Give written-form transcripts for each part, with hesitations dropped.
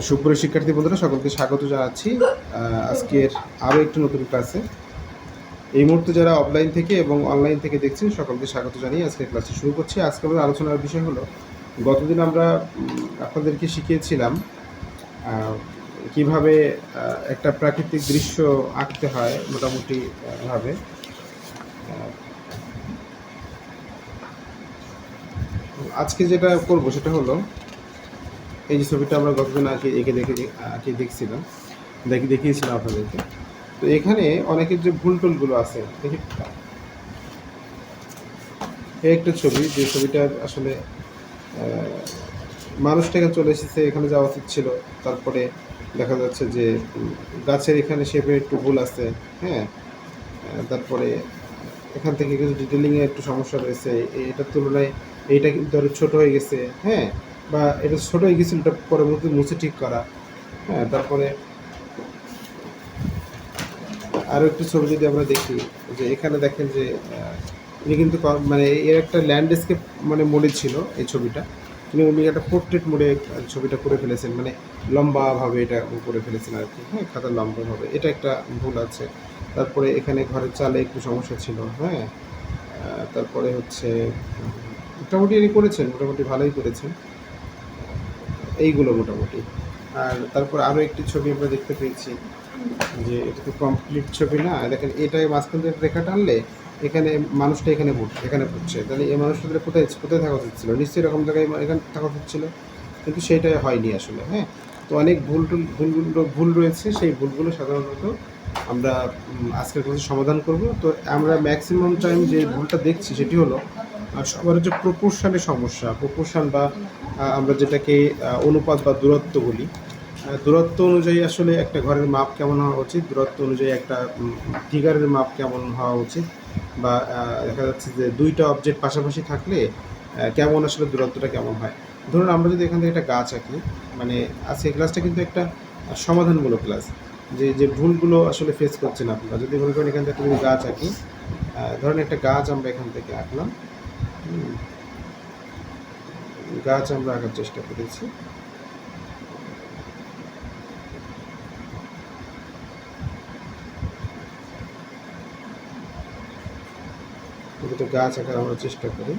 সুপ্রিয় শিক্ষার্থী বন্ধুরা, সকলকে স্বাগত জানাচ্ছি আজকের আরও একটি নতুন ক্লাসে। এই মুহূর্তে যারা অফলাইন থেকে এবং অনলাইন থেকে দেখছেন সকলকে স্বাগত জানিয়ে আজকের ক্লাসটি শুরু করছি। আজকে আমাদের আলোচনার বিষয় হলো, গতদিন আমরা আপনাদেরকে শিখিয়েছিলাম কিভাবে একটা প্রাকৃতিক দৃশ্য আঁকতে হয় মোটামুটি ভাবে। আজকে যেটা করব সেটা হলো, এই যে ছবিটা আমরা গতদিন দেখছিলাম, দেখিয়েছিলাম আপনাদেরকে। তো এখানে অনেকের যে ভুল টুলগুলো আছে দেখি, এই একটা ছবি, যে ছবিটার আসলে মানুষটা এখানে চলে এসেছে, এখানে যাওয়া উচিত ছিল। তারপরে দেখা যাচ্ছে যে গাছের এখানে শেপের একটু ভুল আছে, হ্যাঁ। তারপরে এখান থেকে কিছু ডিটেলিংয়ে একটু সমস্যা রয়েছে, এটার তুলনায় এইটা কিন্তু আরও ছোটো হয়ে গেছে, হ্যাঁ, বা এটা ছোটো হয়ে গেছিলো, এটা পরবর্তী মুছে ঠিক করা, হ্যাঁ। তারপরে আরও একটি ছবি যদি আমরা দেখি, যে এখানে দেখেন যে উনি কিন্তু মানে এর একটা ল্যান্ডস্কেপ মানে মোডে ছিল এই ছবিটা, কিন্তু উনি একটা পোর্ট্রেট মোডে ছবিটা করে ফেলেছেন, মানে লম্বাভাবে এটা করে ফেলেছেন আর কি, হ্যাঁ, খাতার লম্বাভাবে। এটা একটা ভুল আছে। তারপরে এখানে ঘরের চালে একটু সমস্যা ছিল, হ্যাঁ। তারপরে হচ্ছে মোটামুটি ইনি করেছেন, মোটামুটি ভালোই করেছেন এইগুলো মোটামুটি। আর তারপর আরও একটি ছবি আমরা দেখতে পেয়েছি, যে এটা তো কমপ্লিট ছবি না। দেখেন, এটাই মাঝখান থেকে রেখা টানলে এখানে মানুষটা এখানে পড়ছে, তাহলে এই মানুষটা কোথায় কোথায় থাকা উচিত ছিল? নিশ্চয়ই এরকম জায়গায় এখানে থাকা উচিত ছিল, কিন্তু সেইটাই হয়নি আসলে, হ্যাঁ। তো অনেক ভুল রয়েছে। সেই ভুলগুলো সাধারণত আমরা আজকের ক্লাসে সমাধান করব। তো আমরা ম্যাক্সিমাম টাইম যে ভুলটা দেখছি সেটি হলো সবার যে প্রপোর্শনের সমস্যা, প্রপোর্শন বা আমরা যেটাকে অনুপাত বা দূরত্ব বলি। দূরত্ব অনুযায়ী আসলে একটা ঘরের মাপ কেমন হওয়া উচিত, দূরত্ব অনুযায়ী একটা ফিগারের মাপ কেমন হওয়া উচিত, বা দেখা যাচ্ছে যে দুইটা অবজেক্ট পাশাপাশি থাকলে কেমন আসলে দূরত্বটা কেমন হয়। ধরুন আমরা যদি এখান থেকে একটা গাছ আঁকি, মানে আজকে ক্লাসটা কিন্তু একটা সমাধানমূলক ক্লাস, যে ভুলগুলো আসলে ফেস করছেন আপনারা। যদি মনে করেন এখান থেকে একটা গাছ আঁকি, ধরেন একটা গাছ আমরা এখান থেকে আঁকলাম, গাছ আমরা আঁকার চেষ্টা করেছি। দুটো গাছ আঁকার আমরা চেষ্টা করি।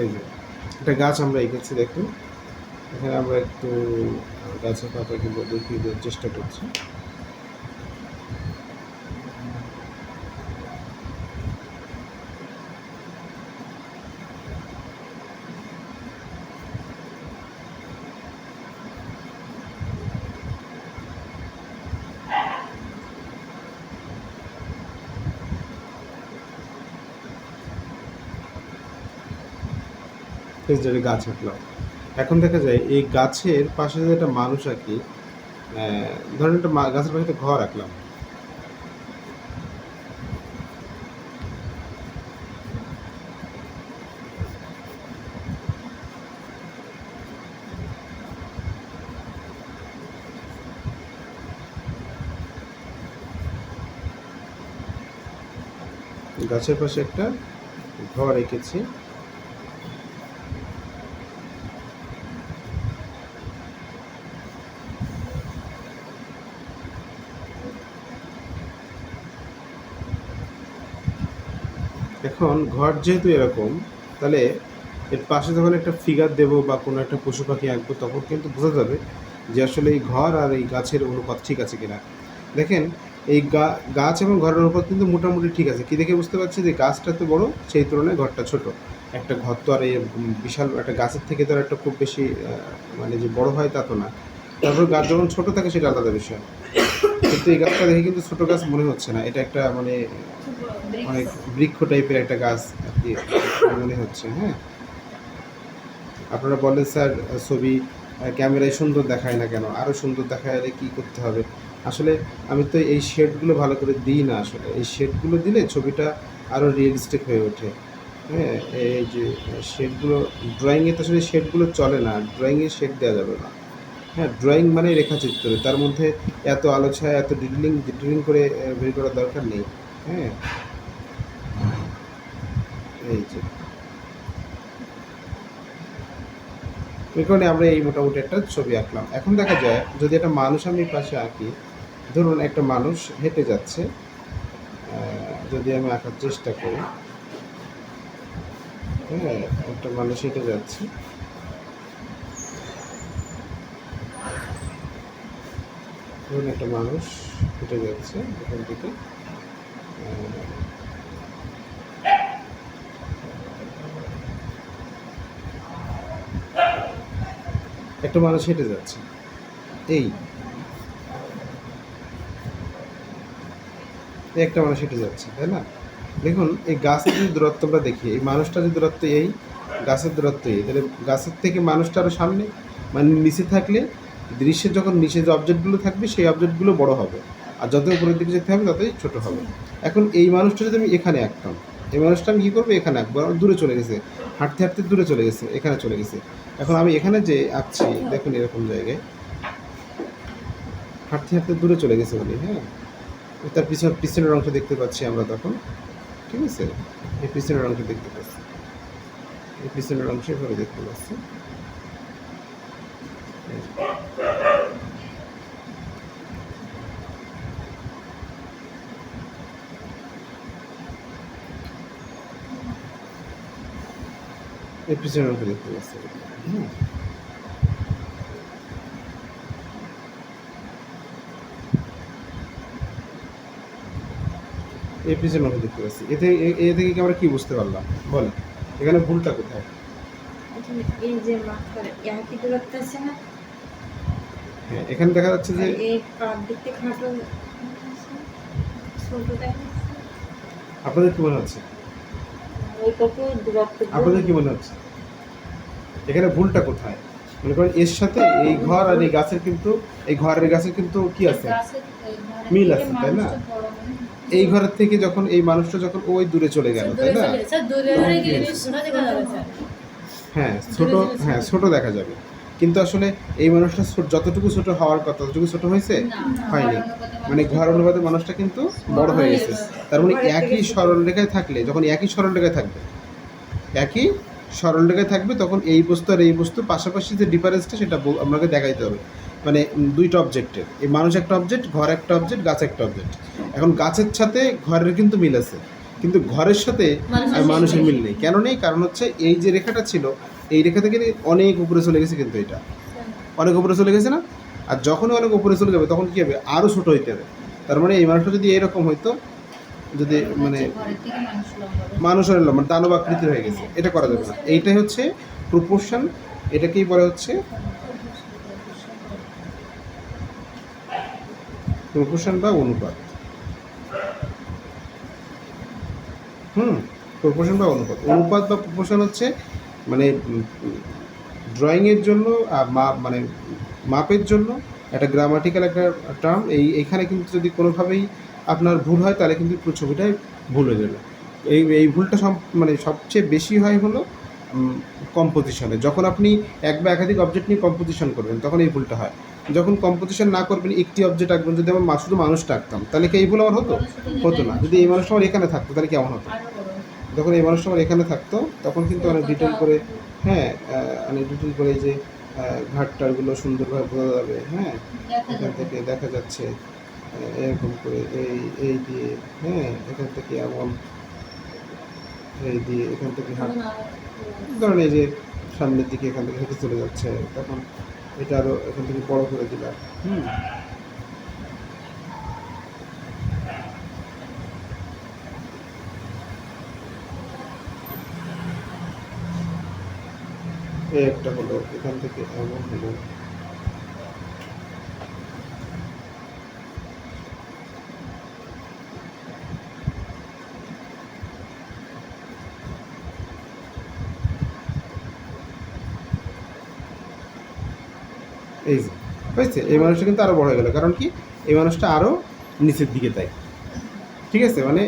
এই যে একটা গাছ আমরা এঁকেছি, দেখুন এখানে আমরা একটু গাছের পাতা কিন্তু দেখিয়ে দেওয়ার চেষ্টা করছি। গাছ আঁকলাম। এখন দেখা যায় এই গাছের পাশে যে একটা মানুষ আঁকি, ধরেন একটা গাছের পাশে একটা ঘর আঁকলাম। গাছের পাশে একটা ঘর এঁকেছি। এখন ঘর যেহেতু এরকম, তাহলে এর পাশে যখন একটা ফিগার দেবো বা কোনো একটা পশু পাখি আঁকবো, তখন কিন্তু বোঝা যাবে যে আসলে এই ঘর আর এই গাছের অনুপাত ঠিক আছে কিনা। দেখেন, এই গাছ এবং ঘরের অনুপাত কিন্তু মোটামুটি ঠিক আছে। কি দেখে বুঝতে পারছি? যে গাছটা তো বড়, সেই তুলনায় ঘরটা ছোট। একটা ঘর তো আর এই বিশাল একটা গাছের থেকে তো আর একটা খুব বেশি মানে যে বড় হয় তা তো না। তারপর গাছ যখন ছোট থাকে সেটা আলাদা বিষয়, কিন্তু এই গাছটা দেখে কিন্তু ছোট গাছ মনে হচ্ছে না। এটা একটা মানে অনেক বৃক্ষ টাইপের একটা গাছ আর কি মনে হচ্ছে, হ্যাঁ। আপনারা বলেন স্যার ছবি ক্যামেরায় সুন্দর দেখায় না কেন, আরও সুন্দর দেখালে কী করতে হবে? আসলে আমি তো এই শেডগুলো ভালো করে দিই না, আসলে এই শেডগুলো দিলে ছবিটা আরও রিয়েলিস্টিক হয়ে ওঠে। হ্যাঁ, এই যে শেডগুলো ড্রয়িংয়ে তো আসলে শেডগুলো চলে না, ড্রয়িংয়ে শেড দেওয়া যাবে না। হ্যাঁ, ড্রয়িং মানে রেখাচিত্র, তার মধ্যে এত আলো ছায়া এত ডিটেলিং করে বের করার দরকার নেই। হ্যাঁ, এই যে এই কারণে আমরা এই মোটামুটি একটা ছবি আঁকলাম। এখন দেখা যায় যদি একটা মানুষ আমি পাশে আঁকি, ধরুন একটা মানুষ হেঁটে যাচ্ছে, যদি আমি আঁকার চেষ্টা করি, হ্যাঁ, একটা মানুষ হেঁটে যাচ্ছে, ধরুন একটা মানুষ হেঁটে যাচ্ছে এখান থেকে, একটা মানুষ হেঁটে যাচ্ছে, এই একটা মানুষ হেঁটে যাচ্ছে, তাই না? দেখুন এই গাছের যদি দূরত্ব আমরা দেখি, এই মানুষটার যদি দূরত্ব এই, গাছের দূরত্ব এই, তাহলে গাছের থেকে মানুষটা আরও সামনে, মানে নিচে থাকলে দৃশ্যের যখন নিচে যে অবজেক্টগুলো থাকবে সেই অবজেক্টগুলো বড় হবে, আর যত উপরের দিকে যেতে হবে ততই ছোট হবে। এখন এই মানুষটা যদি আমি এখানে আঁকতাম, এই মানুষটা আমি কী করবো, এখানে আঁকবো, আমার দূরে চলে গেছে, হাঁটতে হাঁটতে দূরে চলে গেছে, এখানে চলে গেছে। এখন আমি এখানে যে আঁকছি, দেখুন এরকম জায়গায় হাঁটতে হাঁটতে দূরে চলে গেছে বলি, হ্যাঁ, তার পিছনের অংশ দেখতে পাচ্ছি আমরা তখন, ঠিক আছে, এই পিছনের অংশ দেখতে পাচ্ছি, এই পিছনের অংশ এভাবে দেখতে পাচ্ছি। এই পিছনের অংশ দেখতে পাচ্ছি, হুম, এই পিছনের অংশ দেখতে পাচ্ছি। এ থেকে কি আমরা কি বুঝতে পারলাম বলেন, এখানে ভুলটা কোথায়? এই যে একই দূরত্ব আছে না, হ্যাঁ, এখানে দেখা যাচ্ছে যে এই পার দিকতে খাটো ছোট দেখা আপনাদের কি মনে হচ্ছে, ওইটুকু দূরত্ব আপনাদের কি মনে হচ্ছে এখানে ভুলটা কোথায়? মনে করেন এর সাথে এই ঘর আর এই গাছের কিন্তু, এই ঘরের গাছের কিন্তু কি আছে, মিল আছে, তাই না? এই ঘরের থেকে যখন এই মানুষটা যখন ওই দূরে চলে গেল, তাই না? হ্যাঁ ছোট, হ্যাঁ ছোট দেখা যাবে, কিন্তু আসলে এই মানুষটা যতটুকু ছোট হওয়ার কথা ততটুকু ছোট হয়েছে, হয়নি। মানে ঘর অনুপাতে মানুষটা কিন্তু বড় হয়ে গেছে। তার মানে একই সরলরেখায় থাকলে, যখন একই সরলরেখায় থাকবে, একই সরলরেখায় থাকবে, তখন এই বস্তু আর এই বস্তু পাশাপাশি যে ডিফারেন্সটা সেটা আপনাকে দেখাইতে হবে। মানে দুইটা অবজেক্টের, এই মানুষ একটা অবজেক্ট, ঘর একটা অবজেক্ট, গাছ একটা অবজেক্ট। এখন গাছের সাথে ঘরের কিন্তু মিল আছে, কিন্তু ঘরের সাথে আর মানুষের মিল নেই। কেন নেই? কারণ হচ্ছে এই যে রেখাটা ছিল, এই রেখা থেকে অনেক উপরে চলে গেছে, কিন্তু এটা অনেক উপরে চলে গেছে না? আর যখনই অনেক উপরে চলে যাবে তখন কী হবে, আরও ছোটো হইতে হবে। তার মানে এই মানুষটা যদি এরকম হইতো, যদি মানে মানুষের লম্বা দানব আকৃতির হয়ে গেছে, এটা করা যাবে না। এইটাই হচ্ছে প্রপোর্শন, এটাকেই বলা হচ্ছে প্রপোর্শন বা অনুপাত। প্রপোর্শন বা অনুপাত, অনুপাত বা প্রপোর্শন হচ্ছে মানে ড্রয়িংয়ের জন্য মানে মাপের জন্য একটা গ্রামাটিক্যাল একটা টার্ম। এইখানে কিন্তু যদি কোনোভাবেই আপনার ভুল হয় তাহলে কিন্তু পুরো ছবিটাই ভুল হয়ে যাবে। এই ভুলটা মানে সবচেয়ে বেশি হয় হলো কম্পোজিশনে। যখন আপনি এক বা একাধিক অবজেক্ট নিয়ে কম্পোজিশন করবেন তখন এই ভুলটা হয়। যখন কম্পোজিশন না করবেন, একটি অবজেক্ট আঁকবেন, যদি আমার শুধু মানুষটা আঁকতাম তাহলে কি এই ভুল আমার হতো? হতো না। যদি এই মানুষটা আমার এখানে থাকতো তাহলে কেমন হতো? যখন এই মানুষটা আমার এখানে থাকতো তখন কিন্তু অনেক ডিটেল করে, হ্যাঁ, অনেক ডিটেল করে এই যে ঘাটটারগুলো সুন্দরভাবে বোঝা যাবে। হ্যাঁ, এখান থেকে দেখা যাচ্ছে এরকম করে এই দিয়ে, হ্যাঁ, এখান থেকে এমন এই দিয়ে, এখান থেকে হাট, ধরেন এই যে সামনের দিকে এখান থেকে হেঁটে চলে যাচ্ছে, তখন এটা আরও এখান থেকে বড় করে দিলাম। এই একটা হলো, এখান থেকে এমন হলো, এই যে হয়েছে, এই মানুষটা কিন্তু আরও বড় হয়ে গেল, কারণ কি এই মানুষটা আরও নিচের দিকে তাই। ঠিক আছে, মানে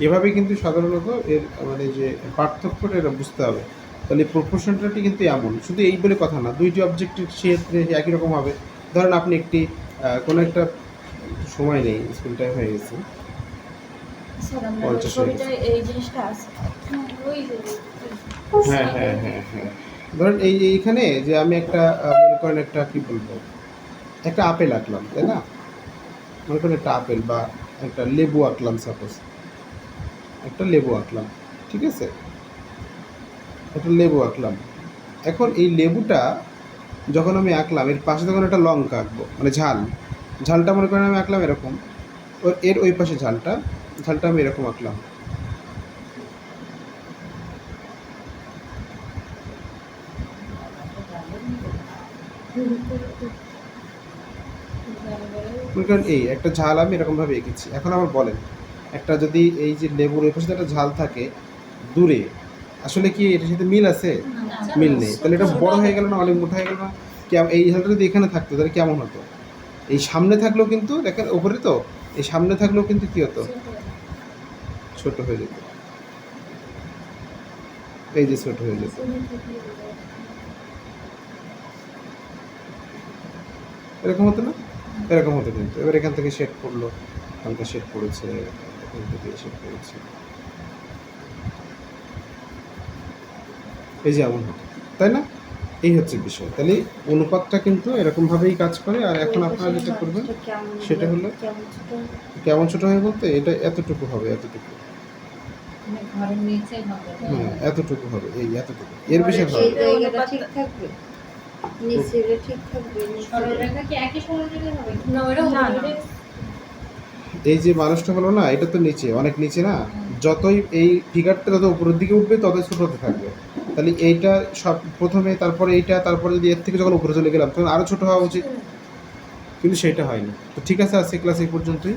এভাবে কিন্তু সাধারণত এর মানে যে পার্থক্যটা এটা বুঝতে হবে। তাহলে প্রপোর্শনটাটি কিন্তু এমন, শুধু এই বলে কথা না, দুইটি অবজেক্টের ক্ষেত্রে একই রকম হবে। ধরেন আপনি একটি কোনো একটা সময় নেই, স্কুল টাইম হয়ে গেছে। স্যার আমরা 50 ছবিটায় এই জিনিসটা আছে। ওই যে হ্যাঁ হ্যাঁ হ্যাঁ হ্যাঁ, ধরেন এইখানে যে আমি একটা মনে করেন একটা কি বলবো, একটা আপেল আঁকলাম, তাই না? মনে করেন একটা আপেল বা একটা লেবু আঁকলাম, সাপোজ একটা লেবু আঁকলাম, ঠিক আছে, একটা লেবু আঁকলাম। এখন এই লেবুটা যখন আমি আঁকলাম, এর পাশে তখন একটা লঙ্কা আঁকবো, মানে ঝাল, ঝালটা মনে করেন আমি আঁকলাম এরকম, এর ওই পাশে ঝালটা, ঝালটা আমি এরকম আঁকলাম। মনে করেন এই একটা ঝাল আমি এরকমভাবে এঁকেছি। এখন আমার বলেন, একটা যদি এই যে লেবুর ওই পাশে একটা ঝাল থাকে দূরে, আসলে কি এটার সাথে মিল আছে? মিল নেই। তাহলে এটা বড় হয়ে গেল না, অনেক মোটা হয়ে গেল না? এই ঝালটা যদি এখানে থাকতো তাহলে কেমন হতো? এই সামনে থাকলেও কিন্তু দেখেন ওপরে তো, এই সামনে থাকলেও কিন্তু কি হতো? ছোট হয়ে যেত। এই যে ছোট হয়ে যেত, এরকম হতো না? এরকম হতো কিন্তু। এবার এখান থেকে শেড পড়লো, হালকা শেড পড়েছে, এখান থেকে শেড পড়েছে, এই যে এমন হতো, তাই না? এই হচ্ছে বিষয়। তাহলে অনুপাতটা কিন্তু এরকমভাবেই কাজ করে। আর এখন আপনারা যেটা করবেন সেটা হলো, কেমন ছোট হয় বলতে, এটা এতটুকু হবে, এতটুকু, মানে ঘরের নিচে হবে। হ্যাঁ এতটুকু হবে, এই এতটুকু, এর বেশি হবে এই না। জায়গাটা ঠিক থাকবে, নিচেটা ঠিক থাকবে, সরলরেখা কি একই সরলরেখা হবে? না ওটা না না এই যে মানুষটা হলো না, এটা তো নিচে, অনেক নিচে না, যতই এই ফিগারটা যত উপরের দিকে উঠবে ততই ছোট হতে থাকবে। তাহলে এইটা সব প্রথমে, তারপরে এইটা, তারপরে যদি এর থেকে যখন উপরে চলে গেলাম তখন আরও ছোট হওয়া উচিত, কিন্তু সেটা হয়নি। তো ঠিক আছে, আজকে ক্লাস এই পর্যন্তই।